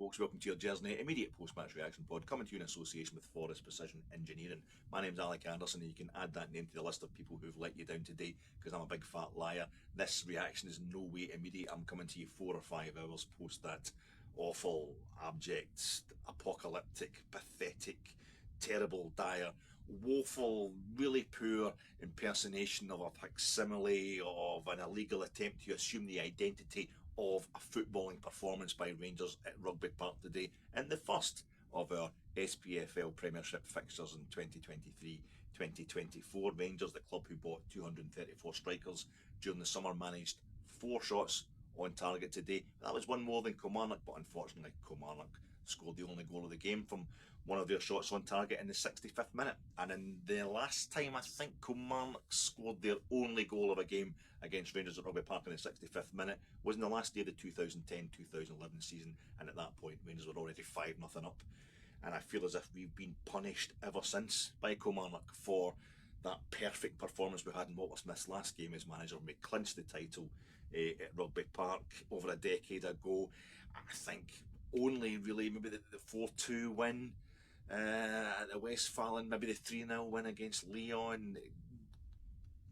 folks. Welcome to your Gersnet immediate post-match reaction pod, coming to you in association with Forest Precision Engineering. My name's Alec Anderson, and you can add that name to the list of people who've let you down today, because I'm a big fat liar. This reaction is no way immediate. I'm coming to you 4 or 5 hours post that awful, abject, apocalyptic, pathetic, terrible, dire, woeful, really poor impersonation of a facsimile of an illegal attempt to assume the identity of a footballing performance by Rangers at Rugby Park today, in the first of our SPFL Premiership fixtures in 2023-2024. Rangers, the club who bought 234 strikers during the summer, managed 4 shots on target today. That was one more than Kilmarnock, but unfortunately Kilmarnock scored the only goal of the game from one of their shots on target in the 65th minute. And in the last time I think Kilmarnock scored their only goal of a game against Rangers at Rugby Park in the 65th minute was in the last day of the 2010-2011 season, and at that point Rangers were already 5-0 up. And I feel as if we've been punished ever since by Kilmarnock for that perfect performance we had in Walter Smith's last game as manager when we clinched the title at Rugby Park over a decade ago. I think only really maybe the 4-2 win at the Westfalen, maybe the 3-0 win against Leon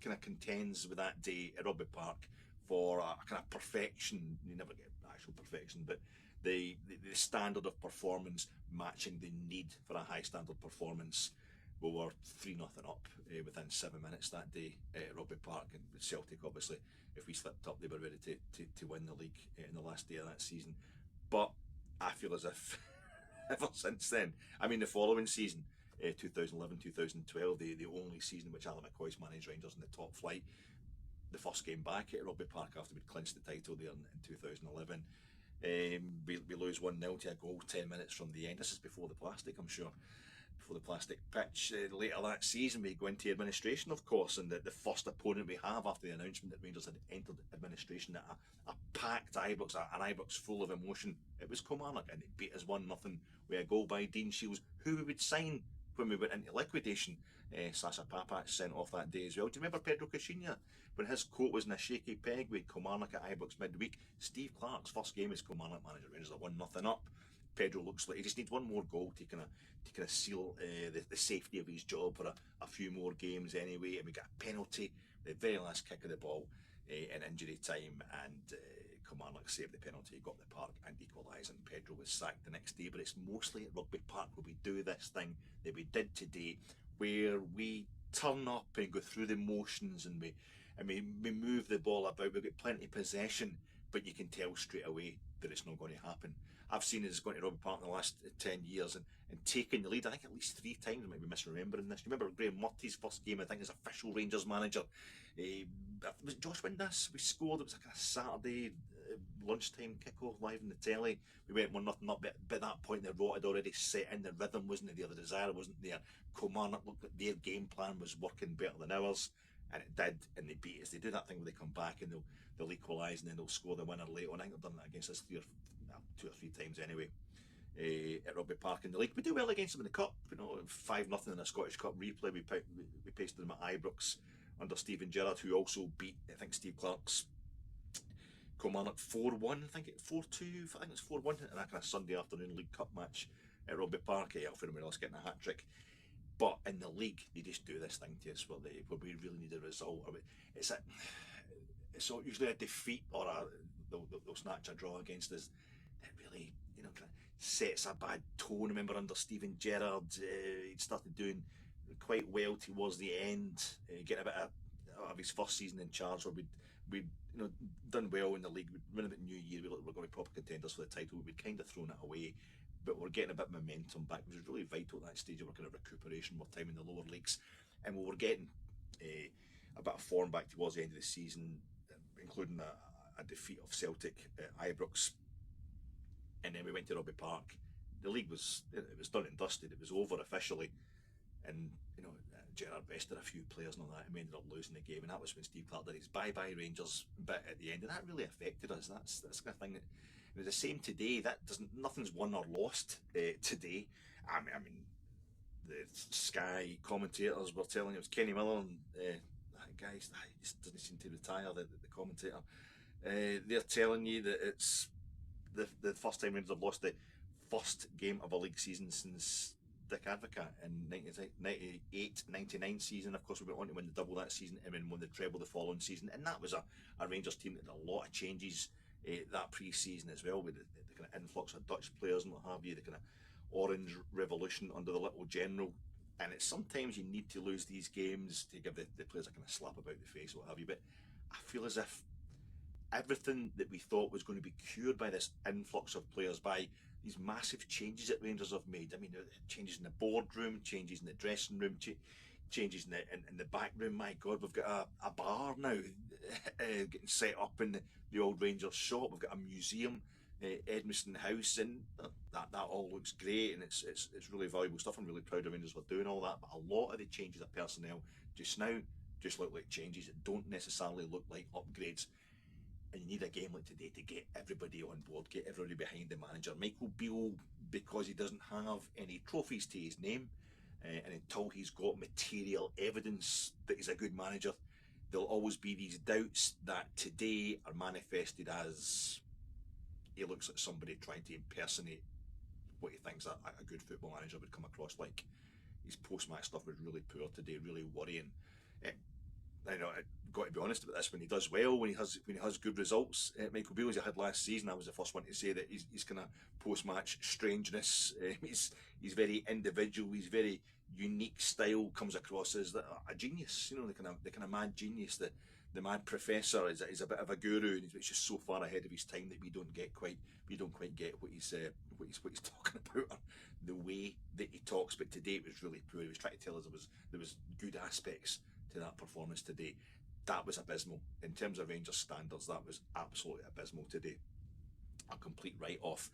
kind of contends with that day at Rugby Park for a kind of perfection. You never get actual perfection, but the standard of performance matching the need for a high standard performance. We were 3-0 up within 7 minutes that day at Rugby Park, and with Celtic, obviously, if we slipped up, they were ready to win the league in the last day of that season. But I feel as if ever since then, I mean the following season, 2011-2012, the only season in which Alan McCoy's managed Rangers in the top flight, the first game back at Rugby Park after we'd clinched the title there in 2011, we lose 1-0 to a goal 10 minutes from the end. This is before the plastic, I'm sure. Before the plastic pitch. Later that season we go into administration, of course, and the first opponent we have after the announcement that Rangers had entered administration at a packed Ibrox, an Ibrox full of emotion, it was Kilmarnock, and they beat us 1-0 with a goal by Dean Shields, who we would sign when we went into liquidation. Sasha Papac sent off that day as well. Do you remember Pedro Caixinha? When his coat was in a shaky peg with Kilmarnock at Ibrox midweek, Steve Clarke's first game as Kilmarnock manager. Rangers are 1-0 up. Pedro looks like he just needs one more goal to kind of seal the safety of his job for a few more games anyway. And we got a penalty, the very last kick of the ball in injury time, and Kilmarnock saved the penalty, got the park and equalised, and Pedro was sacked the next day. But it's mostly at Rugby Park where we do this thing that we did today, where we turn up and go through the motions, and we move the ball about. We've got plenty of possession, but you can tell straight away that it's not going to happen. I've seen us going to Rugby Park in the last 10 years and taking the lead, I think at least 3 times. I might be misremembering this. You remember Graham Murty's first game, I think, as official Rangers manager? Was it Josh Windass? We scored, it was like a Saturday lunchtime kickoff live in the telly. We went 1-0 up, but by that point the rot had already set in, the rhythm wasn't there, the desire wasn't there. Kilmarnock looked like their game plan was working better than ours, and it did, and they beat us. They do that thing where they come back and they'll equalise and then they'll score the winner late on. I think they've done that against us 2 or 3 times anyway at Rugby Park in the league. We do well against them in the cup, 5-0 in a Scottish Cup replay. We pasted them at Ibrox under Steven Gerrard, who also beat, I think, Steve Clarke's Kilmarnock 4-1, I think it 4-2, I think it's 4-1 in a kind of Sunday afternoon League Cup match at Rugby Park. Alfred Morelos getting a hat-trick. But in the league, they just do this thing to us where we really need a result. It's usually a defeat, or they'll snatch a draw against us. It really, kind of sets a bad tone. I remember under Steven Gerrard, he'd started doing quite well towards the end, getting a bit of his first season in charge, where we'd done well in the league. We'd win a bit New Year. We were going to be proper contenders for the title. We'd kind of thrown it away, but we're getting a bit of momentum back, which was really vital at that stage of our kind of recuperation, more time in the lower leagues, and we were getting a bit of form back towards the end of the season, including a defeat of Celtic at Ibrox, and then we went to Rugby Park. The league was done and dusted. It was over officially, and Gerrard rested a few players and all that, and we ended up losing the game. And that was when Steve Clarke did his bye-bye Rangers bit at the end, and that really affected us. That's the kind of thing that it was the same today. Nothing's won or lost today. I mean, the Sky commentators were telling it was Kenny Miller and that guy. He just doesn't seem to retire. The commentator, they're telling you that it's the first time Rangers have lost the first game of a league season since Dick Advocaat in 98-99 season. Of course, we went on to win the double that season and then won the treble the following season. And that was a Rangers team that did a lot of changes that pre-season as well, with the kind of influx of Dutch players and what have you, the kind of orange revolution under the little general. And it's sometimes you need to lose these games to give the players a kind of slap about the face or what have you. But I feel as if everything that we thought was going to be cured by this influx of players, by these massive changes that Rangers have made. I mean, changes in the boardroom, changes in the dressing room, changes in the back room. My God, we've got a bar now getting set up in the old Rangers shop. We've got a museum, Edmiston House, and that all looks great, and it's really valuable stuff. I'm really proud of Rangers for doing all that. But a lot of the changes of personnel just now just look like changes that don't necessarily look like upgrades. And you need a game like today to get everybody on board, get everybody behind the manager. Michael Beale, because he doesn't have any trophies to his name, and until he's got material evidence that he's a good manager, there'll always be these doubts that today are manifested as he looks like somebody trying to impersonate what he thinks a good football manager would come across like. His post-match stuff was really poor today, really worrying. I know I've got to be honest about this. When he does well, when he has good results, Michael Beale, as he had last season, I was the first one to say that he's kind of post-match strangeness. He's very individual. He's very unique style comes across as a genius. You know, the kind of mad genius. The mad professor is a bit of a guru, and he's just so far ahead of his time that we don't quite get what he's talking about, or the way that he talks. But today it was really poor. He was trying to tell us there was good aspects to that performance today. That was abysmal. In terms of Rangers standards, that was absolutely abysmal today. A complete write-off.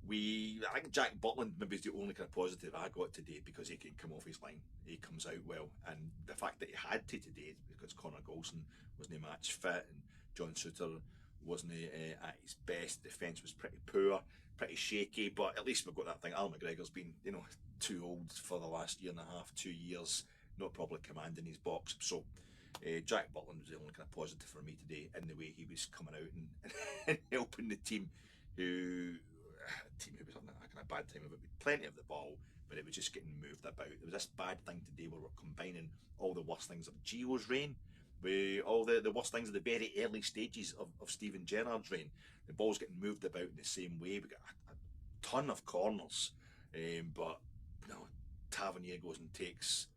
I think Jack Butland maybe is the only kind of positive I got today, because he can come off his line. He comes out well. And the fact that he had to today, because Connor Golson wasn't match fit and John Souttar wasn't at his best. Defence was pretty poor, pretty shaky, but at least we've got that thing. Alan McGregor's been, too old for the last year and a half, 2 years, not probably commanding his box. So Jack Butland was the only kind of positive for me today, in the way he was coming out and helping the team who was having a kind of bad time of it, with plenty of the ball, but it was just getting moved about. There was this bad thing today where we're combining all the worst things of Gio's reign with all the worst things of the very early stages of Steven Gerrard's reign. The ball's getting moved about in the same way. We got a ton of corners, but Tavernier goes and takes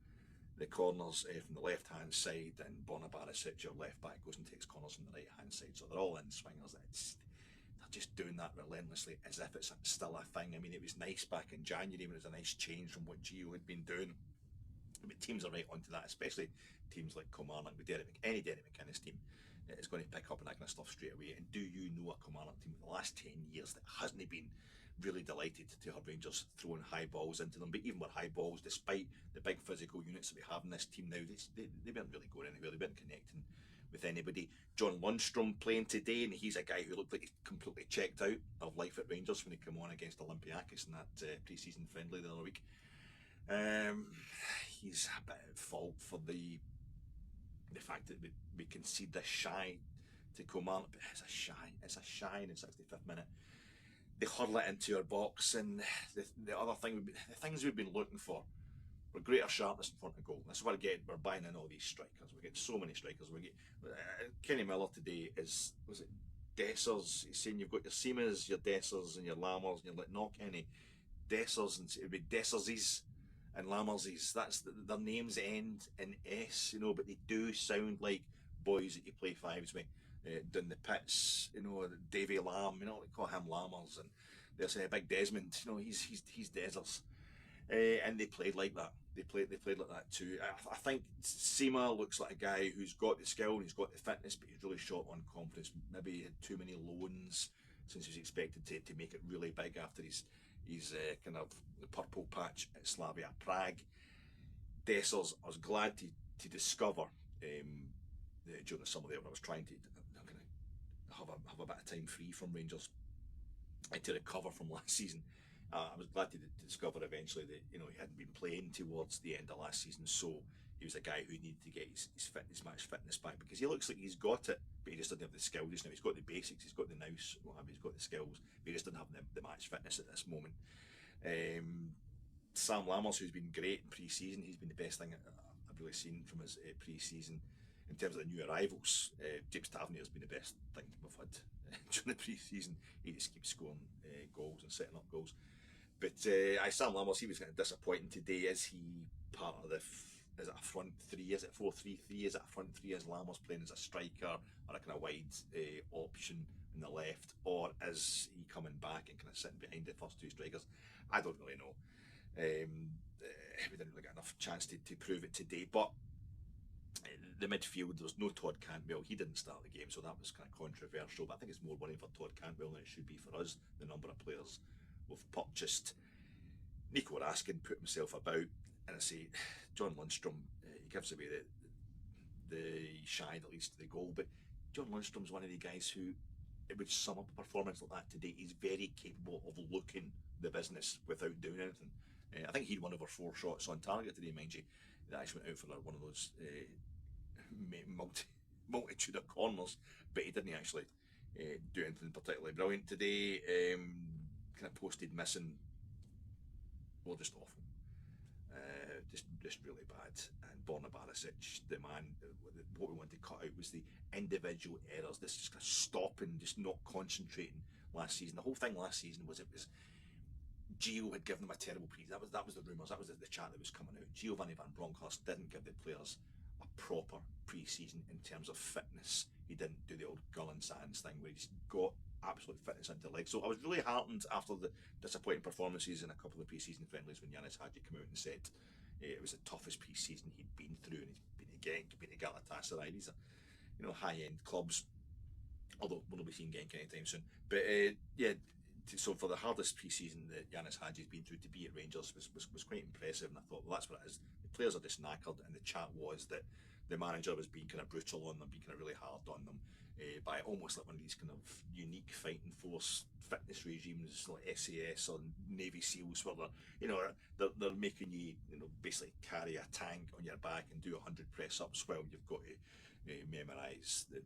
the corners from the left hand side, and Borna Barisic, your left back, goes and takes corners from the right hand side. So they're all in swingers. They're just doing that relentlessly as if it's still a thing. I mean, it was nice back in January when it was a nice change from what Gio had been doing. But teams are right onto that, especially teams like Kilmarnock with any Derek McInnes team is going to pick up on that kind of stuff straight away. And do you know a Kilmarnock team in the last 10 years that hasn't been really delighted to have Rangers throwing high balls into them? But even with high balls, despite the big physical units that we have in this team now, they weren't really going anywhere. They weren't connecting with anybody. John Lundstrom playing today, and he's a guy who looked like he completely checked out of life at Rangers when he came on against Olympiacos in that pre-season friendly the other week. He's a bit at fault for the fact that we concede this shy to Kilmarnock, but it's a shy in the 65th minute. They hurl it into our box, and the other thing, the things we've been looking for were greater sharpness in front of goal. That's what we're buying in all these strikers. We get so many strikers. Kenny Miller today was it Dessers? He's saying you've got your Seamas, your Dessers, and your Lammers, and you're like, no, Kenny, Dessers, and it'd be Dessersies and Lammersies. That's their names end in S, but they do sound like boys that you play fives with down the pits. Davy Lamb, they call him Lammers, and they'll say Big Desmond, he's Dessers. And they played like that. They played like that too. I think Seema looks like a guy who's got the skill and he's got the fitness, but he's really short on confidence. Maybe he had too many loans since he was expected to make it really big after his kind of the purple patch at Slavia Prague. Dessers, I was glad to discover during the summer there when I was trying to have a bit of time free from Rangers to recover from last season. I was glad to discover eventually that he hadn't been playing towards the end of last season, so he was a guy who needed to get his match fitness back, because he looks like he's got it, but he just doesn't have the skills just now. He's got the basics, he's got the nous, he's got the skills, but he just doesn't have the match fitness at this moment. Sam Lammers, who's been great in pre-season, he's been the best thing I've really seen from his pre-season. In terms of the new arrivals, James Tavernier's been the best thing we've had during the pre-season. He just keeps scoring goals and setting up goals. But Sam Lammers, he was kind of disappointing today. Is he part of is it a front three? Is it 4-3-3? Is it a front three? Is Lammers playing as a striker or a kind of wide option in the left? Or is he coming back and kind of sitting behind the first two strikers? I don't really know. We didn't really get enough chance to prove it today. But the midfield, there was no Todd Cantwell. He didn't start the game, so that was kind of controversial. But I think it's more worrying for Todd Cantwell than it should be for us, the number of players we've purchased. Nico Raskin put himself about, and I say John Lundstrom, he gives away the shy that leads to the goal, but John Lundstrom's one of the guys who, it would sum up a performance like that today. He's very capable of looking the business without doing anything. I think he had 1 over 4 shots on target today, mind you. He actually went out for one of those multitude of corners, but he didn't actually do anything particularly brilliant today. Kind of posted missing, well, just awful, just really bad. And Borna Barisic, the man, what we wanted to cut out was the individual errors. This just kind of stopping, just not concentrating last season. The whole thing last season was Gio had given them a terrible pre. That was the rumours. That was the chat that was coming out. Giovanni Van Bronckhorst didn't give the players a proper pre-season in terms of fitness. He didn't do the old Gull and Sands thing where he's got absolute fitness into legs. So I was really heartened after the disappointing performances in a couple of pre-season friendlies when Yanis Hadji came out and said it was the toughest pre-season he'd been through, and he's been to Galatasaray. These are high-end clubs, although we'll be seeing Genk anytime soon. But so for the hardest pre-season that Yanis Hadji's been through, to be at Rangers was quite impressive, and I thought, well, that's what it is. The players are just knackered, and the chat was that the manager was being kind of brutal on them, being kind of really hard on them, by almost like one of these kind of unique fighting force fitness regimes like SAS or Navy SEALs, where they're making you basically carry a tank on your back and do 100 press-ups while you've got to memorise the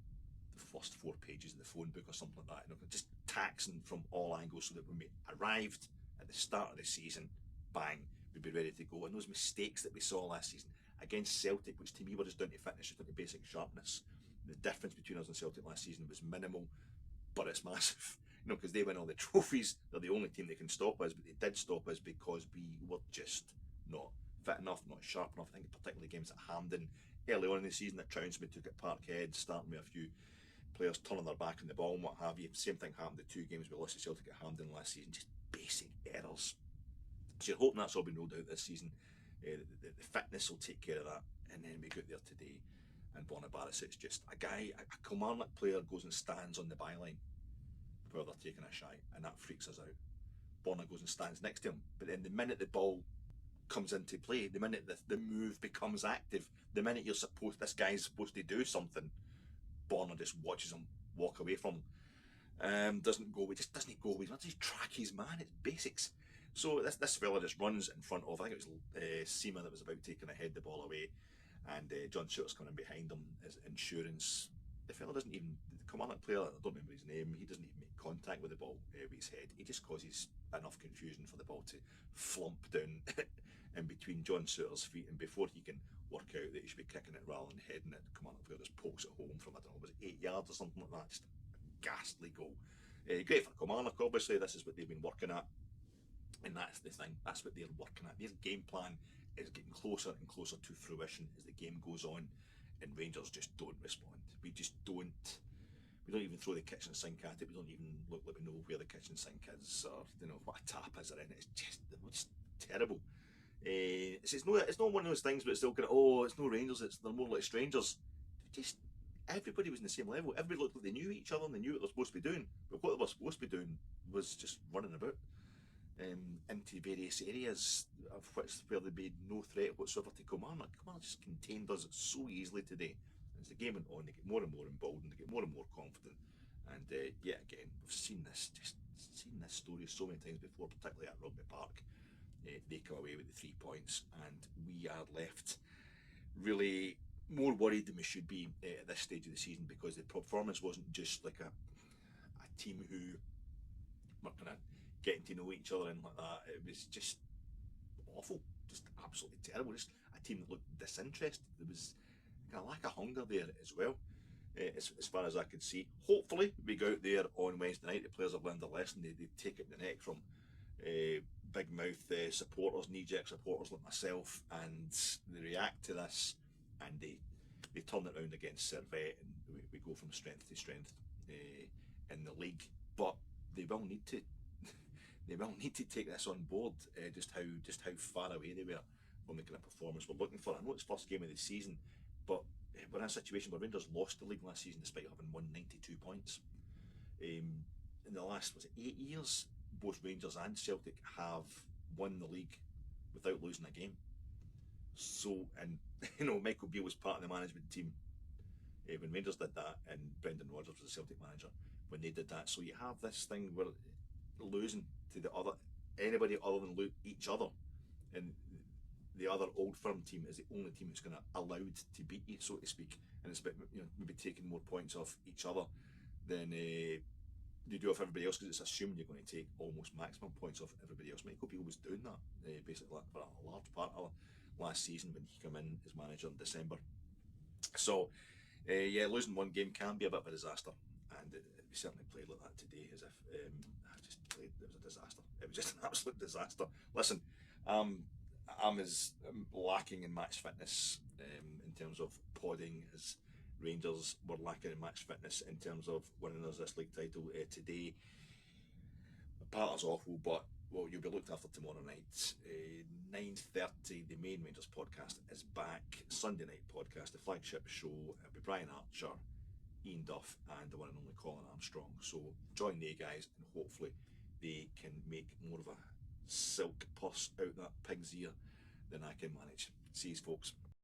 first 4 pages of the phone book or something like that. Just taxing from all angles so that when we arrived at the start of the season, bang, we'd be ready to go. And those mistakes that we saw last season against Celtic, which to me were just down to fitness, just down to basic sharpness. The difference between us and Celtic last season was minimal, but it's massive. Because they win all the trophies, they're the only team that can stop us, but they did stop us because we were just not fit enough, not sharp enough. I think particularly games at Hampden early on in the season at Trounsby took at Parkhead, starting with a few players turning their back on the ball and what have you. Same thing happened the 2 games we lost to Celtic at Hampden last season, just basic errors. So you're hoping that's all been rolled out this season. The fitness will take care of that, and then we got there today, and Borna Barisic, just a Kilmarnock player goes and stands on the byline while they're taking a shy, and that freaks us out. Borna goes and stands next to him, but then the minute the ball comes into play, the minute the move becomes active, the minute this guy's supposed to do something, Borna just watches him walk away from him. Doesn't go, he just doesn't go, he doesn't track his man, it's basics. So this fella just runs in front of, I think it was Seema that was about taking head the ball away, and John Suter's coming behind him as insurance. The fella doesn't even, the Kilmarnock player, I don't remember his name, he doesn't even make contact with the ball with his head. He just causes enough confusion for the ball to flump down in between John Suter's feet, and before he can work out that he should be kicking it rather than heading it, the Kilmarnock player just pokes it home from, I don't know, was it 8 yards or something like that? Just a ghastly goal. Great for Kilmarnock, obviously. This is what they've been working at, and that's the thing, that's what they're working at. Their game plan is getting closer and closer to fruition as the game goes on, and Rangers just don't respond. We don't even throw the kitchen sink at it. We don't even look like we know where the kitchen sink is, or what a tap is in. It's just terrible. It's not one of those things, but it's still kind of, it's no Rangers, they're more like strangers. Everybody was in the same level. Everybody looked like they knew each other and they knew what they're supposed to be doing. But what they were supposed to be doing was just running about into various areas of where they made no threat whatsoever to Kilmarnock. Kilmarnock just contained us so easily today. As the game went on, they get more and more emboldened, they get more and more confident. And yet again, we've seen this story so many times before, particularly at Rugby Park. They come away with the 3 points, and we are left really more worried than we should be at this stage of the season, because the performance wasn't just like a team who were kind of getting to know each other and like that. It was just awful, just absolutely terrible. Just a team that looked disinterested. There was a lack of hunger there as well, as far as I could see. Hopefully, we go out there on Wednesday night. The players have learned a lesson. They take it in the neck from big mouth supporters, knee jerk supporters like myself, and they react to this, and they turn it around against Servette, and we go from strength to strength in the league. But they will need to. They will need to take this on board, just how far away they were from the kind of performance we're looking for. I know it's first game of the season, but we're in a situation where Rangers lost the league last season despite having won 92 points. In the last, was it 8 years, both Rangers and Celtic have won the league without losing a game. So, and Michael Beale was part of the management team when Rangers did that, and Brendan Rodgers was the Celtic manager when they did that. So you have this thing where losing to anybody other than each other, and the other old firm team is the only team that's going to allowed to beat you, so to speak, and it's about maybe taking more points off each other than you do off everybody else, because it's assumed you're going to take almost maximum points off everybody else. Michael Beale was doing that basically for a large part of last season when he came in as manager in December. So losing one game can be a bit of a disaster, and we certainly played like that today, as if it was a disaster. It was just an absolute disaster. Listen, I'm lacking in match fitness in terms of podding, as Rangers were lacking in match fitness in terms of winning us this league title today. Parter's awful, but you'll be looked after tomorrow night. 9:30, the main Rangers podcast is back. Sunday night podcast, the flagship show. It'll be Brian Archer, Ian Duff, and the one and only Colin Armstrong. So join the guys, and hopefully they can make more of a silk purse out that pig's ear than I can manage. See you, folks.